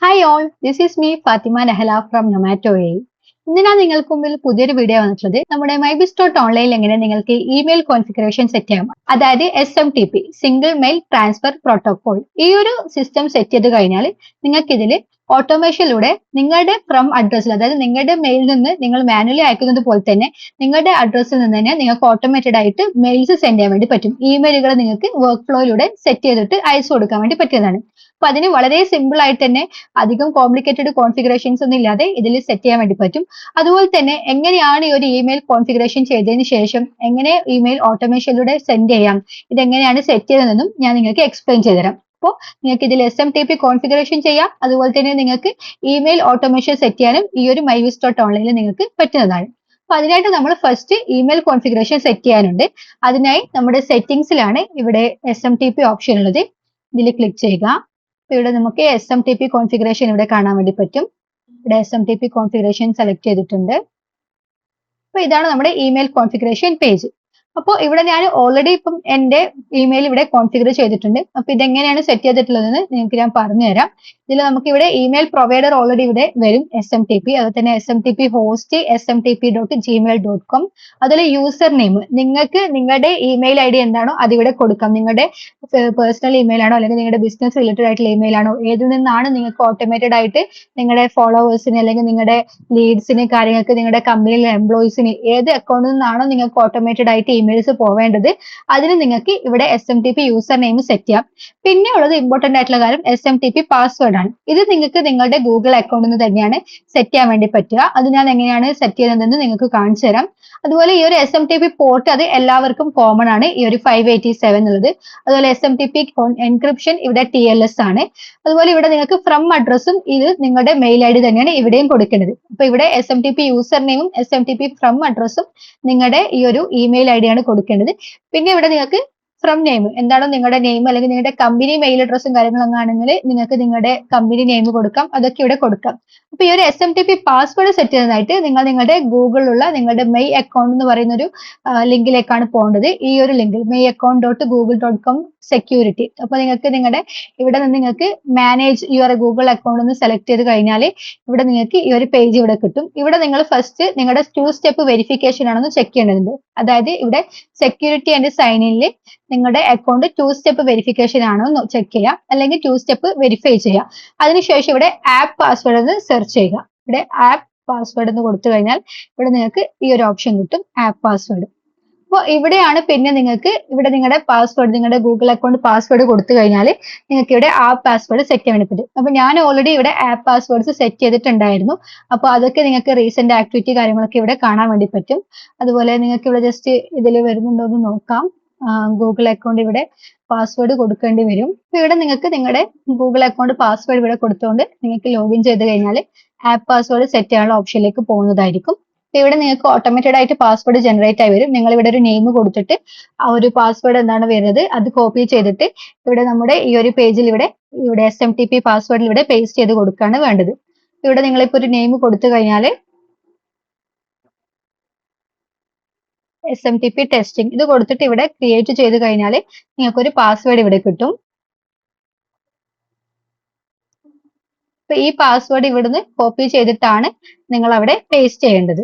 Hi all, this is me Fathima Nahala from നൊമാറ്റോയെ. ഇന്ന് ഞാൻ നിങ്ങൾക്ക് മുമ്പിൽ പുതിയൊരു വീഡിയോ വന്നിട്ടുള്ളത് നമ്മുടെ മൈബിസ് ഡോട്ട് ഓൺലൈനിൽ എങ്ങനെ നിങ്ങൾക്ക് ഇമെയിൽ കോൺഫിഗറേഷൻ സെറ്റ് ചെയ്യാം. അതായത് SMTP single mail transfer protocol. ഈ ഒരു സിസ്റ്റം സെറ്റ് ചെയ്ത് കഴിഞ്ഞാൽ നിങ്ങൾക്ക് ഇതിൽ ഓട്ടോമേഷനിലൂടെ നിങ്ങളുടെ ഫ്രം അഡ്രസ്സിൽ, അതായത് നിങ്ങളുടെ മെയിലിൽ നിന്ന് നിങ്ങൾ മാനുവലി അയക്കുന്നത് പോലെ തന്നെ നിങ്ങളുടെ അഡ്രസ്സിൽ നിന്ന് തന്നെ നിങ്ങൾക്ക് ഓട്ടോമേറ്റഡ് ആയിട്ട് മെയിൽസ് സെൻഡ് ചെയ്യാൻ വേണ്ടി പറ്റും. ഇമെയിലുകൾ നിങ്ങൾക്ക് വർക്ക് ഫ്ലോയിലൂടെ സെറ്റ് ചെയ്തിട്ട് അയച്ചു കൊടുക്കാൻ വേണ്ടി പറ്റിയതാണ്. അപ്പൊ അതിന് വളരെ സിമ്പിൾ ആയിട്ട് തന്നെ അധികം കോംപ്ലിക്കേറ്റഡ് കോൺഫിഗറേഷൻസ് ഒന്നും ഇല്ലാതെ ഇതിൽ സെറ്റ് ചെയ്യാൻ വേണ്ടി പറ്റും. അതുപോലെ തന്നെ എങ്ങനെയാണ് ഈ ഒരു ഇമെയിൽ കോൺഫിഗറേഷൻ ചെയ്തതിന് ശേഷം എങ്ങനെ ഇമെയിൽ ഓട്ടോമേഷനിലൂടെ സെൻഡ് ചെയ്യാം, ഇതെങ്ങനെയാണ് സെറ്റ് ചെയ്തതെന്നും ഞാൻ നിങ്ങൾക്ക് എക്സ്പ്ലെയിൻ ചെയ്തുതരാം. അപ്പോൾ നിങ്ങൾക്ക് ഇതിൽ SMTP കോൺഫിഗറേഷൻ ചെയ്യാം, അതുപോലെ തന്നെ നിങ്ങൾക്ക് ഇമെയിൽ ഓട്ടോമേഷൻ സെറ്റ് ചെയ്യാനും ഈ ഒരു മൈവിസ് ഡോട്ട് ഓൺലൈനിൽ നിങ്ങൾക്ക് പറ്റുന്നതാണ്. അപ്പൊ അതിനായിട്ട് നമ്മൾ ഫസ്റ്റ് ഇമെയിൽ കോൺഫിഗറേഷൻ സെറ്റ് ചെയ്യാനുണ്ട്. അതിനായി നമ്മുടെ സെറ്റിംഗ്സിലാണ് ഇവിടെ SMTP ഓപ്ഷൻ ഉള്ളത്. ഇതിൽ ക്ലിക്ക് ചെയ്യുക. ഇവിടെ നമുക്ക് SMTP കോൺഫിഗറേഷൻ ഇവിടെ കാണാൻ വേണ്ടി പറ്റും. ഇവിടെ SMTP കോൺഫിഗറേഷൻ സെലക്ട് ചെയ്തിട്ടുണ്ട്. അപ്പൊ ഇതാണ് നമ്മുടെ ഇമെയിൽ കോൺഫിഗറേഷൻ പേജ്. അപ്പോൾ ഇവിടെ ഞാൻ ഓൾറെഡി ഇപ്പം എന്റെ ഇമെയിൽ ഇവിടെ കോൺഫിഗർ ചെയ്തിട്ടുണ്ട്. അപ്പൊ ഇതെങ്ങനെയാണ് സെറ്റ് ചെയ്തിട്ടുള്ളതെന്ന് നിങ്ങൾക്ക് ഞാൻ പറഞ്ഞുതരാം. ഇതിൽ നമുക്ക് ഇവിടെ ഇമെയിൽ പ്രൊവൈഡർ ഓൾറെഡി ഇവിടെ വരും, SMTP. അതുപോലെ തന്നെ SMTP ഹോസ്റ്റ് smtp.gmail.com. അതുപോലെ യൂസർ നെയിം, നിങ്ങൾക്ക് നിങ്ങളുടെ ഇമെയിൽ ID എന്താണോ അതിവിടെ കൊടുക്കാം. നിങ്ങളുടെ പേഴ്സണൽ ഇമെയിൽ ആണോ അല്ലെങ്കിൽ നിങ്ങളുടെ ബിസിനസ് റിലേറ്റഡ് ആയിട്ടുള്ള ഇമെയിൽ ആണോ, ഏതിൽ നിന്നാണ് നിങ്ങൾക്ക് ഓട്ടോമേറ്റഡ് ആയിട്ട് നിങ്ങളുടെ ഫോളോവേഴ്സിന് അല്ലെങ്കിൽ നിങ്ങളുടെ ലീഡ്സിന്, കാര്യങ്ങൾക്ക്, നിങ്ങളുടെ കമ്പനിയിലെ എംപ്ലോയീസിന് ഏത് അക്കൗണ്ടിൽ നിന്നാണോ നിങ്ങൾക്ക് ഓട്ടോമേറ്റഡ് ആയിട്ട് ഇമെയിൽസ് പോവേണ്ടത്, അതിന് നിങ്ങൾക്ക് ഇവിടെ SMTP യൂസർ നെയിം സെറ്റ് ചെയ്യാം. പിന്നെ ഉള്ളത് ഇമ്പോർട്ടന്റ് ആയിട്ടുള്ള കാര്യം SMTP പാസ്വേഡ് ആണ്. ഇത് നിങ്ങൾക്ക് നിങ്ങളുടെ ഗൂഗിൾ അക്കൗണ്ടിൽ നിന്ന് തന്നെയാണ് സെറ്റ് ചെയ്യാൻ വേണ്ടി പറ്റുക. അത് ഞാൻ എങ്ങനെയാണ് സെറ്റ് ചെയ്യുന്നതെന്ന് നിങ്ങൾക്ക് കാണിച്ചു തരാം. അതുപോലെ ഈ ഒരു SMTP പോർട്ട് അത് എല്ലാവർക്കും കോമൺ ആണ്, ഈ ഒരു 587 എന്നുള്ളത്. അതുപോലെ SMTP എൻക്രിപ്ഷൻ ഇവിടെ TLS ആണ്. അതുപോലെ ഇവിടെ നിങ്ങൾക്ക് ഫ്രം അഡ്രസ്സും ഇത് നിങ്ങളുടെ മെയിൽ ID തന്നെയാണ് ഇവിടെയും കൊടുക്കേണ്ടത്. അപ്പൊ ഇവിടെ SMTP യൂസർ നെയിമും SMTP ഫ്രം അഡ്രസ്സും നിങ്ങളുടെ ഈ ഒരു ഇമെയിൽ ID ആണ് കൊടുക്കേണ്ടത്. പിന്നെ ഇവിടെ നിങ്ങൾക്ക് ഫ്രം നെയിം എന്താണോ നിങ്ങളുടെ നെയിം അല്ലെങ്കിൽ നിങ്ങളുടെ കമ്പനി മെയിൽ അഡ്രസ്സും കാര്യങ്ങളൊക്കെ ആണെങ്കിൽ നിങ്ങൾക്ക് നിങ്ങളുടെ കമ്പനി നെയിം കൊടുക്കാം, അതൊക്കെ ഇവിടെ കൊടുക്കാം. അപ്പൊ ഈ ഒരു SMTP പാസ്വേഡ് സെറ്റ് ചെയ്യുന്നതായിട്ട് നിങ്ങൾ നിങ്ങളുടെ ഗൂഗിളിലുള്ള നിങ്ങളുടെ മെയ് അക്കൗണ്ട് എന്ന് പറയുന്ന ഒരു ലിങ്കിലേക്കാണ് പോകേണ്ടത്. ഈ ഒരു ലിങ്കിൽ mayaccount.google.com സെക്യൂരിറ്റി. അപ്പൊ നിങ്ങൾക്ക് നിങ്ങളുടെ ഇവിടെ നിന്ന് നിങ്ങൾക്ക് മാനേജ് യുവർ ഗൂഗിൾ അക്കൗണ്ട് എന്ന് സെലക്ട് ചെയ്ത് കഴിഞ്ഞാൽ ഇവിടെ നിങ്ങൾക്ക് ഈ ഒരു പേജ് ഇവിടെ കിട്ടും. ഇവിടെ നിങ്ങൾ ഫസ്റ്റ് നിങ്ങളുടെ 2 സ്റ്റെപ്പ് വെരിഫിക്കേഷൻ ആണെന്ന് ചെക്ക് ചെയ്യേണ്ടതുണ്ട്. അതായത് ഇവിടെ സെക്യൂരിറ്റി ആൻഡ് സൈൻ ഇനിൽ നിങ്ങളുടെ അക്കൗണ്ട് 2 സ്റ്റെപ്പ് വെരിഫിക്കേഷൻ ആണോ എന്ന് ചെക്ക് ചെയ്യുക, അല്ലെങ്കിൽ 2 സ്റ്റെപ്പ് വെരിഫൈ ചെയ്യുക. അതിനുശേഷം ഇവിടെ ആപ്പ് പാസ്വേഡ് എന്ന് സെർച്ച് ചെയ്യുക. ഇവിടെ ആപ്പ് പാസ്വേഡ് എന്ന് കൊടുത്തു കഴിഞ്ഞാൽ ഇവിടെ നിങ്ങൾക്ക് ഈ ഒരു ഓപ്ഷൻ കിട്ടും, ആപ്പ് പാസ്വേഡ്. അപ്പോൾ ഇവിടെയാണ് പിന്നെ നിങ്ങൾക്ക് ഇവിടെ നിങ്ങളുടെ പാസ്വേഡ്, നിങ്ങളുടെ ഗൂഗിൾ അക്കൗണ്ട് പാസ്വേഡ് കൊടുത്തു കഴിഞ്ഞാൽ നിങ്ങൾക്ക് ഇവിടെ ആപ്പ് പാസ്വേഡ് സെറ്റ് ചെയ്യാൻ വേണ്ടി പറ്റും. അപ്പൊ ഞാൻ ഓൾറെഡി ഇവിടെ ആപ്പ് പാസ്വേഡ്സ് സെറ്റ് ചെയ്തിട്ടുണ്ടായിരുന്നു. അപ്പോൾ അതൊക്കെ നിങ്ങൾക്ക് റീസെന്റ് ആക്ടിവിറ്റി കാര്യങ്ങളൊക്കെ ഇവിടെ കാണാൻ വേണ്ടി പറ്റും. അതുപോലെ നിങ്ങൾക്ക് ഇവിടെ ജസ്റ്റ് ഇതിൽ വരുന്നുണ്ടോ എന്ന് നോക്കാം. ഗൂഗിൾ അക്കൗണ്ട് ഇവിടെ പാസ്വേഡ് കൊടുക്കേണ്ടി വരും. അപ്പൊ ഇവിടെ നിങ്ങൾക്ക് നിങ്ങളുടെ ഗൂഗിൾ അക്കൗണ്ട് പാസ്വേഡ് ഇവിടെ കൊടുത്തുകൊണ്ട് നിങ്ങൾക്ക് ലോഗിൻ ചെയ്ത് കഴിഞ്ഞാൽ ആപ്പ് പാസ്വേഡ് സെറ്റ് ചെയ്യാനുള്ള ഓപ്ഷനിലേക്ക് പോകുന്നതായിരിക്കും. ഇവിടെ നിങ്ങൾക്ക് ഓട്ടോമേറ്റഡ് ആയിട്ട് പാസ്വേഡ് ജനറേറ്റ് ആയി വരും. നിങ്ങൾ ഇവിടെ ഒരു നെയിം കൊടുത്തിട്ട് ആ ഒരു പാസ്വേഡ് എന്താണ് വരുന്നത് അത് കോപ്പി ചെയ്തിട്ട് ഇവിടെ നമ്മുടെ ഈ ഒരു പേജിൽ ഇവിടെ SMTP പാസ്വേഡിൽ ഇവിടെ പേസ്റ്റ് ചെയ്ത് കൊടുക്കുകയാണ് വേണ്ടത്. ഇവിടെ നിങ്ങളിപ്പോ ഒരു നെയിം കൊടുത്തു കഴിഞ്ഞാൽ SMTP ടെസ്റ്റിംഗ് ഇത് കൊടുത്തിട്ട് ഇവിടെ ക്രിയേറ്റ് ചെയ്ത് കഴിഞ്ഞാൽ നിങ്ങൾക്ക് ഒരു പാസ്വേഡ് ഇവിടെ കിട്ടും. അപ്പൊ ഈ പാസ്വേഡ് ഇവിടുന്ന് കോപ്പി ചെയ്തിട്ടാണ് നിങ്ങൾ അവിടെ പേസ്റ്റ് ചെയ്യേണ്ടത്.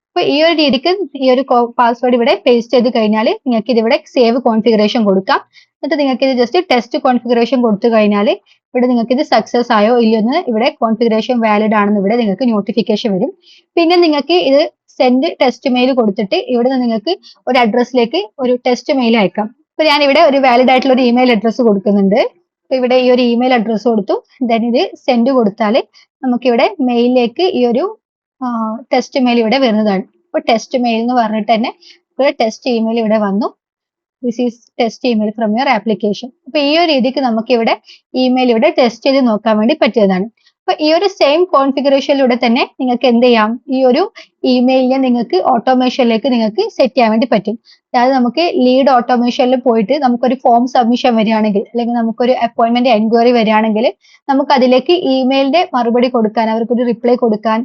അപ്പൊ ഈ ഒരു രീതിക്ക് ഈ ഒരു പാസ്വേഡ് ഇവിടെ പേസ്റ്റ് ചെയ്ത് കഴിഞ്ഞാൽ നിങ്ങൾക്ക് ഇതിവിടെ സേവ് കോൺഫിഗറേഷൻ കൊടുക്കാം. എന്നിട്ട് നിങ്ങൾക്ക് ഇത് ജസ്റ്റ് ടെസ്റ്റ് കോൺഫിഗറേഷൻ കൊടുത്തു കഴിഞ്ഞാൽ ഇവിടെ നിങ്ങൾക്ക് ഇത് സക്സസ് ആയോ ഇല്ലയോ എന്ന് ഇവിടെ കോൺഫിഗറേഷൻ വാലിഡ് ആണെന്ന് ഇവിടെ നിങ്ങൾക്ക് നോട്ടിഫിക്കേഷൻ വരും. പിന്നെ നിങ്ങൾക്ക് ഇത് സെൻഡ് ടെസ്റ്റ് മെയിൽ കൊടുത്തിട്ട് ഇവിടെ നിന്ന് നിങ്ങൾക്ക് ഒരു അഡ്രസ്സിലേക്ക് ഒരു ടെസ്റ്റ് മെയിൽ അയക്കാം. അപ്പൊ ഞാൻ ഇവിടെ ഒരു വാലിഡ് ആയിട്ടുള്ള ഒരു ഇമെയിൽ അഡ്രസ്സ് കൊടുക്കുന്നുണ്ട്. അപ്പൊ ഇവിടെ ഈ ഒരു ഇമെയിൽ അഡ്രസ്സ് കൊടുത്തു, ദെൻ ഇത് സെൻഡ് കൊടുത്താൽ നമുക്ക് ഇവിടെ മെയിലിലേക്ക് ഈ ഒരു ടെസ്റ്റ് മെയിൽ ഇവിടെ വരുന്നതാണ്. അപ്പൊ ടെസ്റ്റ് മെയിൽ എന്ന് പറഞ്ഞിട്ട് തന്നെ ഇവിടെ ടെസ്റ്റ് ഇമെയിൽ ഇവിടെ വന്നു. This is test email from your application. അപ്പൊ ഈ ഒരു രീതിക്ക് നമുക്ക് ഇവിടെ ഇമെയിൽ ഇവിടെ ടെസ്റ്റ് ചെയ്ത് നോക്കാൻ വേണ്ടി പറ്റിയതാണ്. അപ്പൊ ഈ ഒരു സെയിം കോൺഫിഗറേഷനിലൂടെ തന്നെ നിങ്ങൾക്ക് എന്ത് ചെയ്യാം, ഈ ഒരു ഇമെയിലിനെ നിങ്ങൾക്ക് ഓട്ടോമേഷനിലേക്ക് നിങ്ങൾക്ക് സെറ്റ് ചെയ്യാൻ വേണ്ടി പറ്റും. അതായത് നമുക്ക് ലീഡ് ഓട്ടോമേഷനിൽ പോയിട്ട് നമുക്കൊരു ഫോം സബ്മിഷൻ വരികയാണെങ്കിൽ അല്ലെങ്കിൽ നമുക്കൊരു അപ്പോയിന്റ്മെന്റ് എൻക്വയറി വരികയാണെങ്കിൽ നമുക്ക് അതിലേക്ക് ഇമെയിലിന്റെ മറുപടി കൊടുക്കാൻ, അവർക്കൊരു റിപ്ലൈ കൊടുക്കാൻ,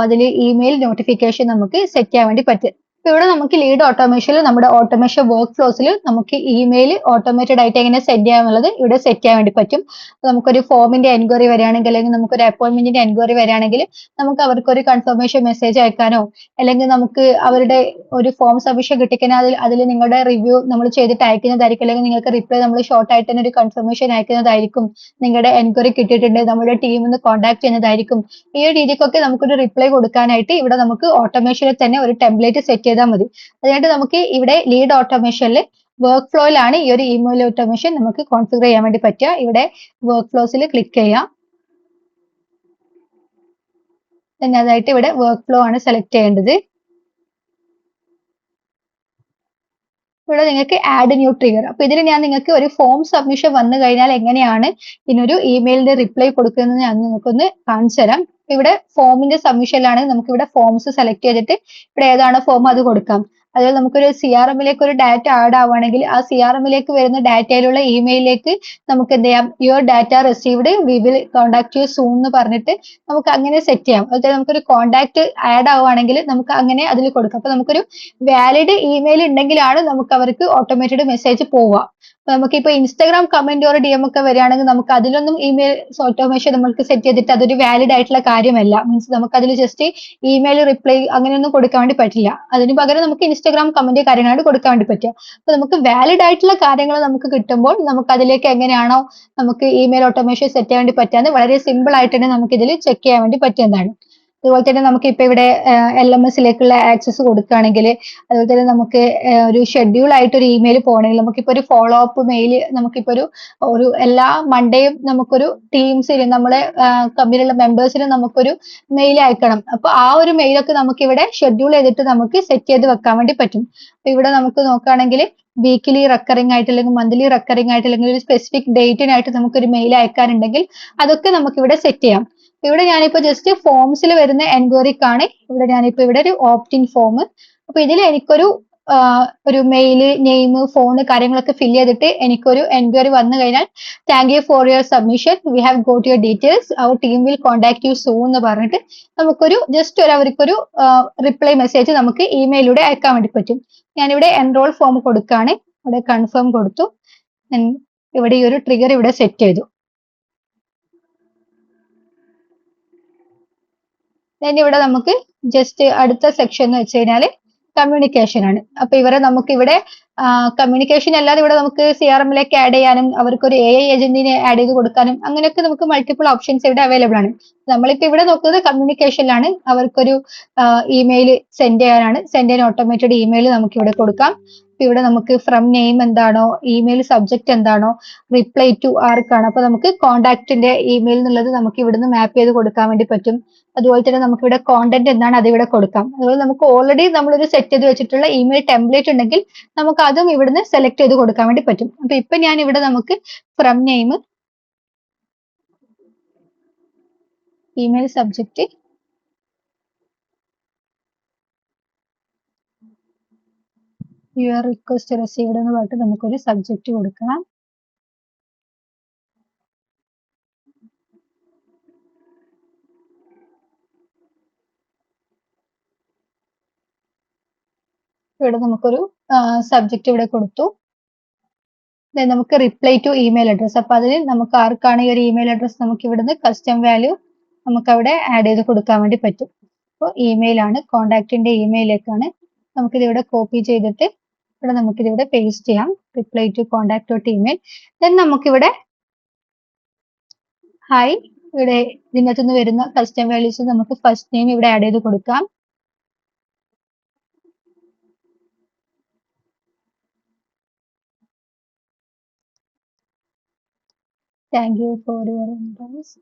അതിൽ ഇമെയിൽ നോട്ടിഫിക്കേഷൻ നമുക്ക് സെറ്റ് ചെയ്യാൻ വേണ്ടി പറ്റും. ഇവിടെ നമുക്ക് ലീഡ് ഓട്ടോമേഷനിൽ നമ്മുടെ ഓട്ടോമേഷൻ വർക്ക് ഫ്ലോസിൽ നമുക്ക് ഇമെയിൽ ഓട്ടോമേറ്റഡ് ആയിട്ട് എങ്ങനെ സെറ്റ് ചെയ്യാന്നുള്ളത് ഇവിടെ സെറ്റ് ചെയ്യാൻ വേണ്ടി പറ്റും. നമുക്കൊരു ഫോമിന്റെ എൻക്വയറി വരികയാണെങ്കിൽ അല്ലെങ്കിൽ നമുക്കൊരു അപ്പോയിന്റ്മെന്റിന്റെ എൻക്വയറി വരികയാണെങ്കിൽ നമുക്ക് അവർക്ക് ഒരു കൺഫർമേഷൻ മെസ്സേജ് അയക്കാനോ അല്ലെങ്കിൽ നമുക്ക് അവരുടെ ഒരു ഫോം സബ്മിഷൻ കിട്ടിക്കഴിഞ്ഞാൽ അതിൽ നിങ്ങളുടെ റിവ്യൂ നമ്മൾ ചെയ്തിട്ട് അയക്കുന്നതായിരിക്കും, അല്ലെങ്കിൽ നിങ്ങൾക്ക് റിപ്ലൈ നമ്മൾ ഷോർട്ട് ആയിട്ട് തന്നെ ഒരു കൺഫർമേഷൻ അയക്കുന്നതായിരിക്കും, നിങ്ങളുടെ എൻക്വയറി കിട്ടിയിട്ടുണ്ട് നമ്മുടെ ടീമിൽ നിന്ന് കോൺടാക്ട് ചെയ്യുന്നതായിരിക്കും. ഈ ഒരു രീതിക്കൊക്കെ നമുക്കൊരു റിപ്ലൈ കൊടുക്കാനായിട്ട് ഇവിടെ നമുക്ക് ഓട്ടോമേഷനിൽ തന്നെ ഒരു ടെംപ്ലേറ്റ് സെറ്റ് ചെയ്താൽ മതി. അതുകൊണ്ട് നമുക്ക് ഇവിടെ ലീഡ് ഓട്ടോമേഷനിൽ വർക്ക് ഫ്ലോയിലാണ് ഈ ഒരു ഇമെയിൽ ഓട്ടോമേഷൻ നമുക്ക് കോൺഫിഗർ ചെയ്യാൻ വേണ്ടി പറ്റുക. ഇവിടെ വർക്ക് ഫ്ലോസിൽ ക്ലിക്ക് ചെയ്യാം. അതായിട്ട് ഇവിടെ വർക്ക് ഫ്ലോ ആണ് സെലക്ട് ചെയ്യേണ്ടത്. ഇവിടെ നിങ്ങൾക്ക് ആഡ് ന്യൂ ട്രിഗർ. അപ്പൊ ഇതിൽ ഞാൻ നിങ്ങൾക്ക് ഒരു ഫോം സബ്മിഷൻ വന്നു കഴിഞ്ഞാൽ എങ്ങനെയാണ് ഇതിനൊരു ഇമെയിലിന്റെ റിപ്ലൈ കൊടുക്കുന്നത് ഞാൻ നിങ്ങൾക്കൊന്ന് കാണിച്ചു തരാം. ഇവിടെ ഫോമിന്റെ സബ്മിഷനിലാണ് നമുക്ക് ഇവിടെ ഫോംസ് സെലക്ട് ചെയ്തിട്ട് ഇവിടെ ഏതാണ് ഫോം അത് കൊടുക്കാം. അതുപോലെ നമുക്കൊരു CRM-ലേക്ക് ഒരു ഡാറ്റ ആഡ് ആവുകയാണെങ്കിൽ ആ CRM-ലേക്ക് വരുന്ന ഡാറ്റയിലുള്ള ഇമെയിലിലേക്ക് നമുക്ക് എന്ത് ചെയ്യാം, your data received we will contact you soon എന്ന് പറഞ്ഞിട്ട് നമുക്ക് അങ്ങനെ സെറ്റ് ചെയ്യാം. അതുപോലെ നമുക്കൊരു കോൺടാക്ട് ആഡ് ആവുകയാണെങ്കിൽ നമുക്ക് അങ്ങനെ അതിൽ കൊടുക്കാം. അപ്പൊ നമുക്കൊരു വാലിഡ് ഇമെയിൽ ഉണ്ടെങ്കിലാണ് നമുക്ക് അവർക്ക് ഓട്ടോമേറ്റഡ് മെസ്സേജ് പോവുക. നമുക്കിപ്പോ ഇൻസ്റ്റാഗ്രാം കമന്റ് ഓർ DM ഒക്കെ വരികയാണെങ്കിൽ നമുക്ക് അതിലൊന്നും ഇമെയിൽ ഓട്ടോമേഷൻ നമുക്ക് സെറ്റ് ചെയ്തിട്ട് അതൊരു വാലിഡ് ആയിട്ടുള്ള കാര്യമല്ല. മീൻസ് നമുക്ക് അതിൽ ജസ്റ്റ് ഇമെയിൽ റിപ്ലൈ അങ്ങനെയൊന്നും കൊടുക്കാൻ വേണ്ടി പറ്റില്ല. അതിന് പകരം നമുക്ക് ഇൻസ്റ്റാഗ്രാം കമന്റ് കാര്യങ്ങളാണ് കൊടുക്കാൻ വേണ്ടി പറ്റുക. അപ്പൊ നമുക്ക് വാലിഡ് ആയിട്ടുള്ള കാര്യങ്ങൾ നമുക്ക് കിട്ടുമ്പോൾ നമുക്ക് അതിലേക്ക് എങ്ങനെയാണോ നമുക്ക് ഇമെയിൽ ഓട്ടോമേഷൻ സെറ്റ് ചെയ്യാൻ വേണ്ടി പറ്റാന്ന് വളരെ സിമ്പിൾ ആയിട്ട് തന്നെ നമുക്ക് ഇതിൽ ചെക്ക് ചെയ്യാൻ വേണ്ടി പറ്റുന്നതാണ്. അതുപോലെ തന്നെ നമുക്ക് ഇപ്പൊ ഇവിടെ LMS-ലേക്കുള്ള ആക്സസ് കൊടുക്കുകയാണെങ്കിൽ, അതുപോലെ തന്നെ നമുക്ക് ഒരു ഷെഡ്യൂൾ ആയിട്ട് ഒരു ഇമെയിൽ പോകണമെങ്കിൽ നമുക്കിപ്പോ ഒരു ഫോളോ അപ്പ് മെയിൽ നമുക്കിപ്പോ ഒരു എല്ലാ മൺഡേയും നമുക്കൊരു ടീംസിൽ നമ്മളെ കമ്പനിയിലുള്ള മെമ്പേഴ്സിന് നമുക്കൊരു മെയിൽ അയക്കണം. അപ്പൊ ആ ഒരു മെയിലൊക്കെ നമുക്ക് ഇവിടെ ഷെഡ്യൂൾ ചെയ്തിട്ട് നമുക്ക് സെറ്റ് ചെയ്ത് വെക്കാൻ വേണ്ടി പറ്റും. അപ്പൊ ഇവിടെ നമുക്ക് നോക്കുകയാണെങ്കിൽ വീക്കിലി റെക്കറിംഗ് ആയിട്ട് അല്ലെങ്കിൽ മന്ത്ലി റെക്കറിംഗ് ആയിട്ട് അല്ലെങ്കിൽ ഒരു സ്പെസിഫിക് ഡേറ്റിനായിട്ട് നമുക്കൊരു മെയിൽ അയക്കാനുണ്ടെങ്കിൽ അതൊക്കെ നമുക്ക് ഇവിടെ സെറ്റ് ചെയ്യാം. ഇവിടെ ഞാനിപ്പോ ജസ്റ്റ് ഫോംസിൽ വരുന്ന എൻക്വയറിക്കാണ് ഇവിടെ ഞാനിപ്പോ ഇവിടെ ഒരു ഓപ്റ്റിൻ ഫോം. അപ്പൊ ഇതിൽ എനിക്കൊരു ഒരു മെയില്, നെയിം, ഫോൺ കാര്യങ്ങളൊക്കെ ഫില്ല് ചെയ്തിട്ട് എനിക്കൊരു എൻക്വയറി വന്നു കഴിഞ്ഞാൽ thank you for your submission, we have got your details, our team will contact you soon എന്ന് പറഞ്ഞിട്ട് നമുക്കൊരു ജസ്റ്റ് അവർക്കൊരു റിപ്ലൈ മെസ്സേജ് നമുക്ക് ഇമെയിലൂടെ അയക്കാൻ വേണ്ടി പറ്റും. ഞാനിവിടെ എൻറോൾ ഫോം കൊടുക്കുകയാണ്. ഇവിടെ കൺഫേം കൊടുത്തു. ഇവിടെ ഈ ഒരു ട്രിഗർ ഇവിടെ സെറ്റ് ചെയ്തു. ഇവിടെ നമുക്ക് ജസ്റ്റ് അടുത്ത സെക്ഷൻ എന്ന് വെച്ച് കഴിഞ്ഞാല് കമ്മ്യൂണിക്കേഷൻ ആണ്. അപ്പൊ ഇവരെ നമുക്ക് ഇവിടെ കമ്മ്യൂണിക്കേഷൻ അല്ലാതെ ഇവിടെ നമുക്ക് CRM-ലേക്ക് ആഡ് ചെയ്യാനും അവർക്കൊരു AI ഏജന്റിനെ ആഡ് ചെയ്ത് കൊടുക്കാനും അങ്ങനെയൊക്കെ നമുക്ക് മൾട്ടിപ്പിൾ ഓപ്ഷൻസ് ഇവിടെ അവൈലബിൾ ആണ്. നമ്മളിപ്പോ ഇവിടെ നോക്കുന്നത് കമ്മ്യൂണിക്കേഷനിലാണ്. അവർക്കൊരു ഇമെയിൽ സെൻഡ് ചെയ്യാനാണ്. സെൻഡ് ചെയ്യാൻ ഓട്ടോമേറ്റഡ് ഇമെയിൽ നമുക്ക് ഇവിടെ കൊടുക്കാം. ഇവിടെ നമുക്ക് ഫ്രം നെയിം എന്താണോ, ഇമെയിൽ സബ്ജക്ട് എന്താണോ, റിപ്ലൈ ടു ആർക്കാണ്. അപ്പൊ നമുക്ക് കോൺടാക്റ്റിന്റെ ഇമെയിൽ എന്നുള്ളത് നമുക്ക് ഇവിടുന്ന് മാപ്പ് ചെയ്ത് കൊടുക്കാൻ വേണ്ടി പറ്റും. അതുപോലെ തന്നെ നമുക്ക് ഇവിടെ കോണ്ടന്റ് എന്താണ് അത് ഇവിടെ കൊടുക്കാം. അതുപോലെ നമുക്ക് ഓൾറെഡി നമ്മളൊരു സെറ്റ് ചെയ്ത് വെച്ചിട്ടുള്ള ഇമെയിൽ ടെംപ്ലേറ്റ് ഉണ്ടെങ്കിൽ നമുക്ക് അതും ഇവിടുന്ന് സെലക്ട് ചെയ്ത് കൊടുക്കാൻ വേണ്ടി പറ്റും. അപ്പൊ ഇപ്പൊ ഞാൻ ഇവിടെ നമുക്ക് from name, email subject, your request received എന്ന് പറഞ്ഞിട്ട് നമുക്കൊരു സബ്ജക്ട് കൊടുക്കാം. ഇവിടെ നമുക്കൊരു സബ്ജക്ട് ഇവിടെ കൊടുത്തു. നമുക്ക് റിപ്ലൈ ടു ഇമെയിൽ അഡ്രസ്. അപ്പൊ അതിന് നമുക്ക് ആർക്കാണ് ഈ ഒരു ഇമെയിൽ അഡ്രസ് നമുക്ക് ഇവിടുന്ന് കസ്റ്റം വാല്യൂ നമുക്ക് അവിടെ ആഡ് ചെയ്ത് കൊടുക്കാൻ വേണ്ടി പറ്റും. അപ്പോൾ ഇമെയിൽ ആണ്, കോണ്ടാക്ടിന്റെ ഇമെയിലേക്കാണ്. നമുക്കിത് ഇവിടെ കോപ്പി ചെയ്തിട്ട് ഇവിടെ നമുക്കിതിവിടെ പേസ്റ്റ് ചെയ്യാം. Reply to contact dot email. Then നമുക്കിവിടെ ഹായ്, ഇവിടെ ഇതിനകത്തുനിന്ന് വരുന്ന കസ്റ്റം വാല്യൂസ് നമുക്ക് ഫസ്റ്റ് നെയിം ഇവിടെ ആഡ് ചെയ്ത് കൊടുക്കാം. Thank you for your interest.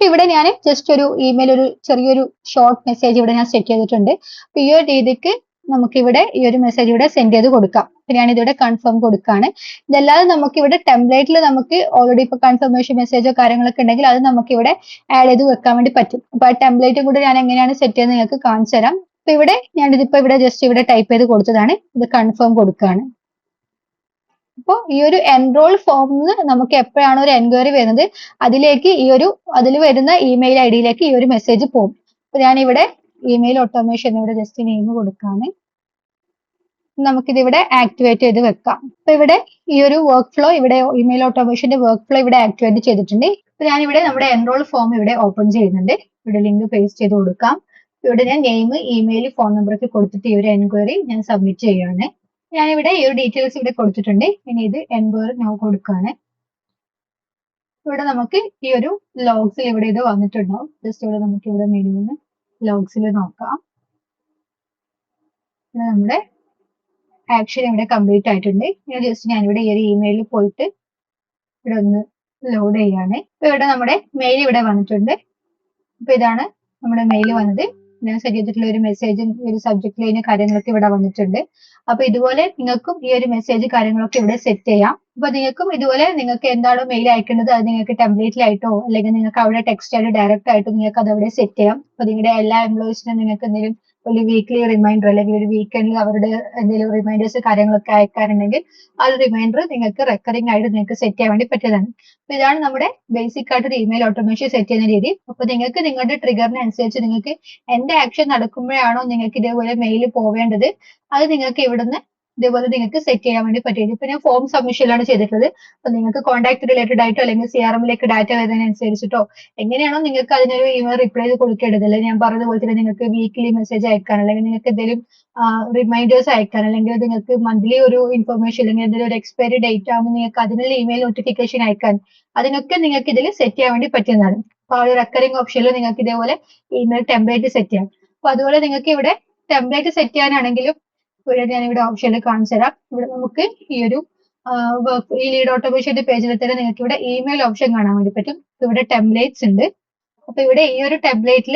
ഇവിടെ ഞാൻ ജസ്റ്റ് ഒരു ഇമെയിൽ, ഒരു ചെറിയൊരു ഷോർട്ട് മെസ്സേജ് ഇവിടെ ഞാൻ സെറ്റ് ചെയ്തിട്ടുണ്ട്. അപ്പൊ ഈ ഒരു രീതിക്ക് നമുക്കിവിടെ ഈ ഒരു മെസ്സേജ് ഇവിടെ സെൻഡ് ചെയ്ത് കൊടുക്കാം. അപ്പൊ ഞാനിതിവിടെ കൺഫേം കൊടുക്കുകയാണ്. ഇതല്ലാതെ നമുക്ക് ഇവിടെ ടെംപ്ലേറ്റിൽ നമുക്ക് ഓൾറെഡി ഇപ്പൊ കൺഫർമേഷൻ മെസ്സേജോ കാര്യങ്ങളൊക്കെ ഉണ്ടെങ്കിൽ അത് നമുക്ക് ഇവിടെ ആഡ് ചെയ്ത് വെക്കാൻ വേണ്ടി പറ്റും. അപ്പൊ ആ ടെംപ്ലേറ്റും കൂടെ ഞാൻ എങ്ങനെയാണ് സെറ്റ് ചെയ്യുന്നത് നിങ്ങൾക്ക് കാണിച്ചു തരാം. അപ്പൊ ഇവിടെ ഞാനിതിപ്പോ ഇവിടെ ജസ്റ്റ് ഇവിടെ ടൈപ്പ് ചെയ്ത് കൊടുത്തതാണ്. ഇത് കൺഫേം കൊടുക്കുകയാണ്. അപ്പോൾ ഈ ഒരു എൻറോൾ ഫോമിൽ നമുക്ക് എപ്പോഴാണോ ഒരു എൻക്വയറി വരുന്നത് അതിലേക്ക് അതിൽ വരുന്ന ഇമെയിൽ ഐഡിയിലേക്ക് ഈ ഒരു മെസ്സേജ് പോകും. അപ്പൊ ഞാനിവിടെ ഇമെയിൽ ഓട്ടോമേഷൻ ഇവിടെ ജസ്റ്റ് നെയിം കൊടുക്കാണ്. നമുക്കിതിവിടെ ആക്ടിവേറ്റ് ചെയ്ത് വെക്കാം. അപ്പൊ ഇവിടെ ഈ ഒരു വർക്ക് ഫ്ലോ ഇവിടെ ഇമെയിൽ ഓട്ടോമേഷന്റെ വർക്ക് ഫ്ലോ ഇവിടെ ആക്ടിവേറ്റ് ചെയ്തിട്ടുണ്ട്. ഇപ്പൊ ഞാനിവിടെ നമ്മുടെ എൻറോൾ ഫോം ഇവിടെ ഓപ്പൺ ചെയ്യുന്നുണ്ട്. ഇവിടെ ലിങ്ക് പേസ്റ്റ് ചെയ്ത് കൊടുക്കാം. ഇവിടെ ഞാൻ നെയിം, ഇമെയിൽ, ഫോൺ നമ്പർ ഒക്കെ കൊടുത്തിട്ട് ഈ ഒരു എൻക്വയറി ഞാൻ സബ്മിറ്റ് ചെയ്യുകയാണ്. ഞാനിവിടെ ഈ ഒരു ഡീറ്റെയിൽസ് ഇവിടെ കൊടുത്തിട്ടുണ്ട്. ഇനി ഇത് എൻക്വയറി നോ കൊടുക്കുകയാണ്. ഇവിടെ നമുക്ക് ഈ ഒരു ലോഗ്സിൽ ഇവിടെ ഇത് വന്നിട്ടുണ്ടാവും. ജസ്റ്റ് ഇവിടെ നമുക്ക് ഇവിടെ മെനുവിന് ലോഗ്സിൽ നോക്കാം. നമ്മുടെ ആക്ഷൻ ഇവിടെ കംപ്ലീറ്റ് ആയിട്ടുണ്ട്. ഇനി ജസ്റ്റ് ഞാനിവിടെ ഈ ഒരു ഇമെയിലിൽ പോയിട്ട് ഇവിടെ ഒന്ന് ലോഡ് ചെയ്യാണ്. ഇപ്പൊ ഇവിടെ നമ്മുടെ മെയിൽ ഇവിടെ വന്നിട്ടുണ്ട്. അപ്പൊ ഇതാണ് നമ്മുടെ മെയിൽ വന്നത്. ഞാൻ സെറ്റ് ചെയ്തിട്ടുള്ള ഒരു മെസ്സേജും ഈ ഒരു സബ്ജക്ട് ലൈന് കാര്യങ്ങളൊക്കെ ഇവിടെ വന്നിട്ടുണ്ട്. അപ്പൊ ഇതുപോലെ നിങ്ങൾക്കും ഈ ഒരു മെസ്സേജ് കാര്യങ്ങളൊക്കെ ഇവിടെ സെറ്റ് ചെയ്യാം. അപ്പൊ നിങ്ങൾക്കും ഇതുപോലെ നിങ്ങൾക്ക് എന്താണോ മെയിൽ അയക്കേണ്ടത് അത് നിങ്ങൾക്ക് ടെംപ്ലേറ്റിലായിട്ടോ അല്ലെങ്കിൽ നിങ്ങൾക്ക് അവിടെ ടെക്സ്റ്റ് ആയിട്ട് ഡയറക്റ്റ് ആയിട്ട് നിങ്ങൾക്ക് അത് അവിടെ സെറ്റ് ചെയ്യാം. അപ്പൊ നിങ്ങളുടെ എല്ലാ എംപ്ലോയീസിനും നിങ്ങൾക്ക് എന്തെങ്കിലും ഒരു വീക്ക്ലി റിമൈൻഡർ അല്ലെങ്കിൽ ഒരു വീക്കെൻഡിൽ അവരുടെ എന്തെങ്കിലും റിമൈൻഡേഴ്സ് കാര്യങ്ങളൊക്കെ അയക്കാറുണ്ടെങ്കിൽ ആ ഒരു റിമൈൻഡർ നിങ്ങൾക്ക് റെക്കറിംഗ് ആയിട്ട് നിങ്ങൾക്ക് സെറ്റ് ചെയ്യാൻ വേണ്ടി പറ്റിയതാണ്. അപ്പൊ ഇതാണ് നമ്മുടെ ബേസിക് ആയിട്ട് ഒരു ഇമെയിൽ ഓട്ടോമേഷൻ സെറ്റ് ചെയ്യുന്ന രീതി. അപ്പൊ നിങ്ങൾക്ക് നിങ്ങളുടെ ട്രിഗറിന് അനുസരിച്ച് നിങ്ങൾക്ക് എന്ത് ആക്ഷൻ നടക്കുമ്പോഴാണോ നിങ്ങൾക്ക് ഇതേപോലെ മെയിൽ പോവേണ്ടത് അത് നിങ്ങൾക്ക് ഇവിടുന്ന് ഇതേപോലെ നിങ്ങൾക്ക് സെറ്റ് ചെയ്യാൻ വേണ്ടി പറ്റും. ഇപ്പൊ ഞാൻ ഫോം സബ്മിഷനിലാണ് ചെയ്തിട്ടുള്ളത്. അപ്പൊ നിങ്ങൾക്ക് കോൺടാക്ട് റിലേറ്റഡ് ആയിട്ടോ അല്ലെങ്കിൽ CRM-ലേക്ക് ഡാറ്റ വരുന്നതിനനുസരിച്ചിട്ടോ എങ്ങനെയാണോ നിങ്ങൾക്ക് അതിനൊരു ഇമെയിൽ റിപ്ലൈ കൊടുക്കേണ്ടത്, അല്ലെങ്കിൽ ഞാൻ പറഞ്ഞതുപോലെ തന്നെ നിങ്ങൾക്ക് വീക്ക്ലി മെസ്സേജ് അയക്കാൻ അല്ലെങ്കിൽ നിങ്ങൾക്ക് എന്തെങ്കിലും റിമൈൻഡേഴ്സ് അയക്കാൻ അല്ലെങ്കിൽ നിങ്ങൾക്ക് മന്ത്ലി ഒരു ഇൻഫർമേഷൻ അല്ലെങ്കിൽ എന്തെങ്കിലും ഒരു എക്സ്പയറി ഡേറ്റ് ആകുമ്പോൾ നിങ്ങൾക്ക് അതിനുള്ള ഇമെയിൽ നോട്ടിഫിക്കേഷൻ അയക്കാൻ അതിനൊക്കെ നിങ്ങൾക്ക് ഇതിൽ സെറ്റ് ചെയ്യാൻ വേണ്ടി പറ്റുന്നതാണ്. അപ്പൊ ആ ഒരു റെക്കറിംഗ് ഓപ്ഷനിൽ നിങ്ങൾക്ക് ഇതേപോലെ ഇമെയിൽ ടെംപ്ലേറ്റ് സെറ്റ് ചെയ്യാം. അപ്പൊ അതുപോലെ നിങ്ങൾക്ക് ഇവിടെ ടെംപ്ലേറ്റ് സെറ്റ് ചെയ്യാനാണെങ്കിലും ഇവിടെ ഞാനിവിടെ ഓപ്ഷനിൽ കാണിച്ചു തരാം. ഇവിടെ നമുക്ക് ഈ ഒരു ഈ ലീഡ് ഓട്ടോമേഷന്റെ പേജിൽ തന്നെ നിങ്ങൾക്ക് ഇവിടെ ഇമെയിൽ ഓപ്ഷൻ കാണാൻ വേണ്ടി പറ്റും. ഇവിടെ ടെംപ്ലേറ്റ്സ് ഉണ്ട്. അപ്പൊ ഇവിടെ ഈ ഒരു ടെംപ്ലേറ്റിൽ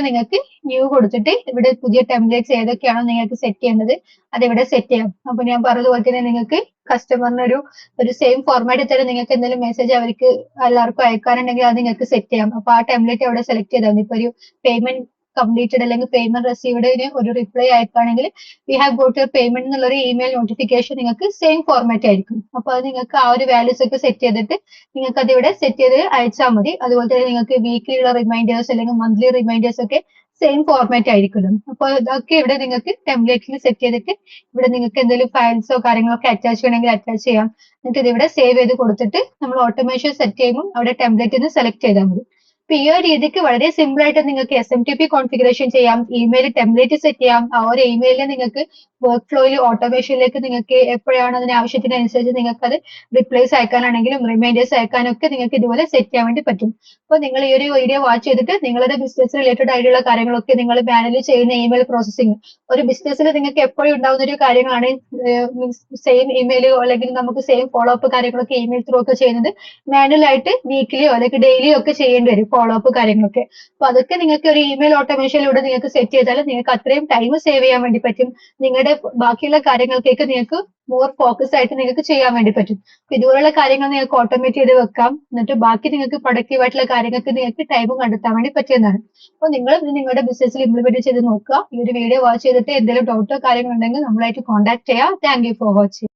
നിങ്ങൾക്ക് ന്യൂ കൊടുത്തിട്ട് ഇവിടെ പുതിയ ടെംപ്ലേറ്റ്സ് ഏതൊക്കെയാണോ നിങ്ങൾക്ക് സെറ്റ് ചെയ്യേണ്ടത് അത് ഇവിടെ സെറ്റ് ചെയ്യാം. അപ്പൊ ഞാൻ പറഞ്ഞതുപോലെ തന്നെ നിങ്ങൾക്ക് കസ്റ്റമറിന് ഒരു സെയിം ഫോർമാറ്റിൽ തന്നെ നിങ്ങൾക്ക് എന്തെങ്കിലും മെസ്സേജ് അവർക്ക് എല്ലാവർക്കും അയക്കാനുണ്ടെങ്കിൽ അത് നിങ്ങൾക്ക് സെറ്റ് ചെയ്യാം. അപ്പൊ ആ ടെംപ്ലേറ്റ് അവിടെ സെലക്ട് ചെയ്താൽ മതി. ഇപ്പൊ ഒരു പേയ്മെന്റ് കംപ്ലീറ്റഡ് അല്ലെങ്കിൽ പേയ്മെന്റ് റിസീവ്ഡിന് ഒരു റിപ്ലൈ അയക്കുകയാണെങ്കിൽ we have got your payment എന്നുള്ളൊരു ഇമെയിൽ നോട്ടിഫിക്കേഷൻ നിങ്ങൾക്ക് സെയിം ഫോർമാറ്റ് ആയിരിക്കും. അപ്പൊ അത് നിങ്ങൾക്ക് ആ ഒരു വാല്യൂസ് ഒക്കെ സെറ്റ് ചെയ്തിട്ട് നിങ്ങൾക്ക് അത് ഇവിടെ സെറ്റ് ചെയ്ത് അയച്ചാൽ മതി. അതുപോലെ തന്നെ നിങ്ങൾക്ക് വീക്ക്ലി ഉള്ള റിമൈൻഡേഴ്സ് അല്ലെങ്കിൽ മന്ത്ലി റിമൈൻഡേഴ്സ് ഒക്കെ സെയിം ഫോർമാറ്റ് ആയിരിക്കുമല്ലോ. അപ്പോൾ ഇതൊക്കെ ഇവിടെ നിങ്ങൾക്ക് ടെംപ്ലേറ്റിൽ സെറ്റ് ചെയ്തിട്ട് ഇവിടെ നിങ്ങൾക്ക് എന്തെങ്കിലും ഫയൽസോ കാര്യങ്ങളൊക്കെ അറ്റാച്ച് ചെയ്യണമെങ്കിൽ അറ്റാച്ച് ചെയ്യാം. എന്നിട്ട് ഇതിവിടെ സേവ് ചെയ്ത് കൊടുത്തിട്ട് നമ്മൾ ഓട്ടോമേഷൻ സെറ്റ് ചെയ്യുമ്പോൾ അവിടെ ടെംപ്ലേറ്റിൽ നിന്ന് സെലക്ട് ചെയ്താൽ മതി. അപ്പൊ ഈ ഒരു രീതിക്ക് വളരെ സിമ്പിൾ ആയിട്ട് നിങ്ങൾക്ക് SMTP കോൺഫിഗറേഷൻ ചെയ്യാം, ഇമെയിൽ ടെംപ്ലേറ്റ് സെറ്റ് ചെയ്യാം. ആ ഒരു ഇമെയിലിൽ നിങ്ങൾക്ക് വർക്ക് ഫ്ലോയിൽ ഓട്ടോമേഷനിലേക്ക് നിങ്ങൾക്ക് എപ്പോഴാണ് അതിന് ആവശ്യത്തിനനുസരിച്ച് നിങ്ങൾക്ക് അത് റിപ്ലൈസ് അയക്കാനാണെങ്കിലും റിമൈൻഡേഴ്സ് അയക്കാനും ഒക്കെ നിങ്ങൾക്ക് ഇതുപോലെ സെറ്റ് ചെയ്യാൻ വേണ്ടി പറ്റും. അപ്പോൾ നിങ്ങൾ ഈ ഒരു വീഡിയോ വാച്ച് ചെയ്തിട്ട് നിങ്ങളുടെ ബിസിനസ് റിലേറ്റഡ് ആയിട്ടുള്ള കാര്യങ്ങളൊക്കെ നിങ്ങൾ മാനുവലി ചെയ്യുന്ന ഇമെയിൽ പ്രോസസ്സിംഗ് ഒരു ബിസിനസ്സിൽ നിങ്ങൾക്ക് എപ്പോഴും ഉണ്ടാവുന്ന ഒരു കാര്യങ്ങളാണ്. സെയിം ഇമെയിൽ അല്ലെങ്കിൽ നമുക്ക് സെയിം ഫോളോ അപ്പ് കാര്യങ്ങളൊക്കെ ഇമെയിൽ ത്രൂ ഒക്കെ ചെയ്യുന്നത് മാനുവൽ ആയിട്ട് വീക്കിലിയോ അല്ലെങ്കിൽ ഡെയിലിയോ ഒക്കെ ചെയ്യേണ്ടി വരും ഫോളോ അപ്പ് കാര്യങ്ങളൊക്കെ. അപ്പൊ അതൊക്കെ നിങ്ങൾക്ക് ഒരു ഇമെയിൽ ഓട്ടോമേഷനിലൂടെ നിങ്ങൾക്ക് സെറ്റ് ചെയ്താൽ നിങ്ങൾക്ക് അത്രയും ടൈം സേവ് ചെയ്യാൻ വേണ്ടി പറ്റും. നിങ്ങളുടെ ബാക്കിയുള്ള കാര്യങ്ങൾക്കൊക്കെ നിങ്ങൾക്ക് മോർ ഫോക്കസ് ആയിട്ട് നിങ്ങൾക്ക് ചെയ്യാൻ വേണ്ടി പറ്റും. അപ്പൊ ഇതുപോലുള്ള കാര്യങ്ങൾ നിങ്ങൾക്ക് ഓട്ടോമേറ്റ് ചെയ്ത് വെക്കാം. എന്നിട്ട് ബാക്കി നിങ്ങൾക്ക് പ്രൊഡക്റ്റീവ് ആയിട്ടുള്ള കാര്യങ്ങൾക്ക് നിങ്ങൾക്ക് ടൈം കണ്ടെത്താൻ വേണ്ടി പറ്റുന്നതാണ്. അപ്പൊ നിങ്ങൾ നിങ്ങളുടെ ബിസിനസ്സിൽ ഇംപ്ലിമെന്റ് ചെയ്ത് നോക്കുക. ഈ ഒരു വീഡിയോ വാച്ച് ചെയ്തിട്ട് എന്തെങ്കിലും ഡൗട്ടോ കാര്യങ്ങളുണ്ടെങ്കിൽ നമ്മളായിട്ട് കോൺടാക്ട് ചെയ്യാം. Thank you for watching.